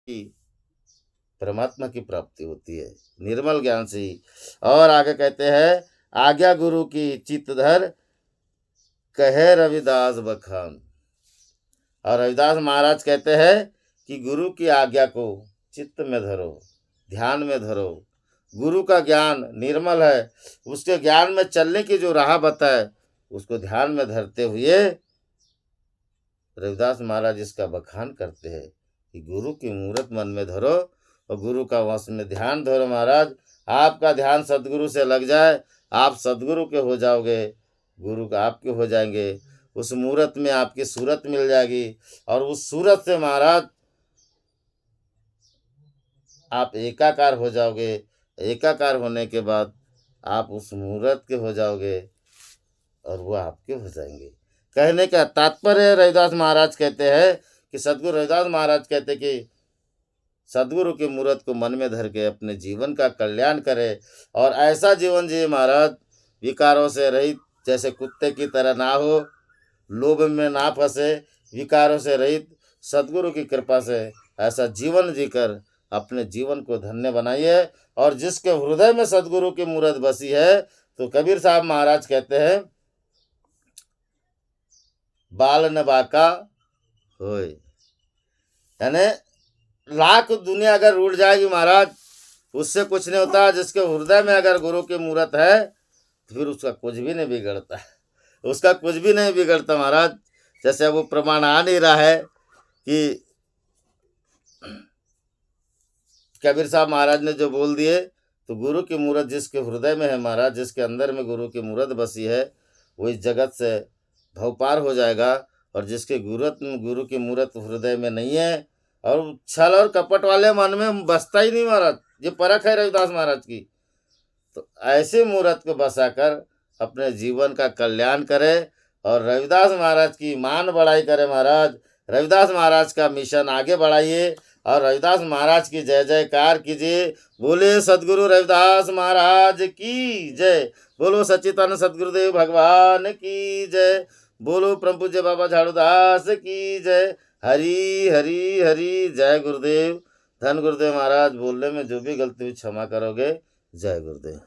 कि परमात्मा की प्राप्ति होती है, निर्मल ज्ञान से ही। और आगे कहते हैं, आज्ञा गुरु की चित्त धर, कहे रविदास बखान। और रविदास महाराज कहते हैं कि गुरु की आज्ञा को चित्त में धरो, ध्यान में धरो। गुरु का ज्ञान निर्मल है, उसके ज्ञान में चलने की जो राह बताए उसको ध्यान में धरते हुए रविदास महाराज इसका बखान करते हैं कि गुरु की मूरत मन में धरो और गुरु का वश में ध्यान धरो। महाराज, आपका ध्यान सदगुरु से लग जाए, आप सदगुरु के हो जाओगे, गुरु का आपके हो जाएंगे। उस मूरत में आपकी सूरत मिल जाएगी और उस सूरत से महाराज आप एकाकार हो जाओगे। एकाकार होने के बाद आप उस मूरत के हो जाओगे और वो आपके हो जाएंगे। कहने का तात्पर्य रविदास महाराज कहते हैं कि सदगुरु रविदास महाराज कहते कि सदगुरु की मूरत को मन में धर के अपने जीवन का कल्याण करे और ऐसा जीवन जिए महाराज, विकारों से रहित, जैसे कुत्ते की तरह ना हो, लोभ में ना फंसे, विकारों से रहित, सदगुरु की कृपा से ऐसा जीवन जीकर अपने जीवन को धन्य बनाइए। और जिसके हृदय में सदगुरु की मूरत बसी है, तो कबीर साहब महाराज कहते हैं, बाल न बाका होय। यानी लाख दुनिया अगर उड़ जाएगी महाराज, उससे कुछ नहीं होता। जिसके हृदय में अगर गुरु की मूरत है तो फिर उसका कुछ भी नहीं बिगड़ता, उसका कुछ भी नहीं बिगड़ता महाराज। जैसे वो प्रमाण आ नहीं रहा है कि कबीर साहब महाराज ने जो बोल दिए, तो गुरु की मूरत जिसके हृदय में है महाराज, जिसके अंदर में गुरु की मूरत बसी है, वो इस जगत से भवपार हो जाएगा। और जिसके गुरु की मूरत हृदय में नहीं है और छल और कपट वाले मन में बसता ही नहीं महाराज, ये परख है रविदास महाराज की। तो ऐसे मूरत को बसाकर अपने जीवन का कल्याण करे और रविदास महाराज की मान बढ़ाई करे। महाराज, रविदास महाराज का मिशन आगे बढ़ाइए और रविदास महाराज की जय जयकार कीजिए। बोले सदगुरु रविदास महाराज की जय, बोलो सच्चिदानंद सदगुरुदेव भगवान की जय, बोलो परम पूज्य बाबा झाड़ूदास की जय। हरी हरी हरी, जय गुरुदेव। धन गुरुदेव महाराज। बोलने में जो भी गलती हुई क्षमा करोगे। जय गुरुदेव।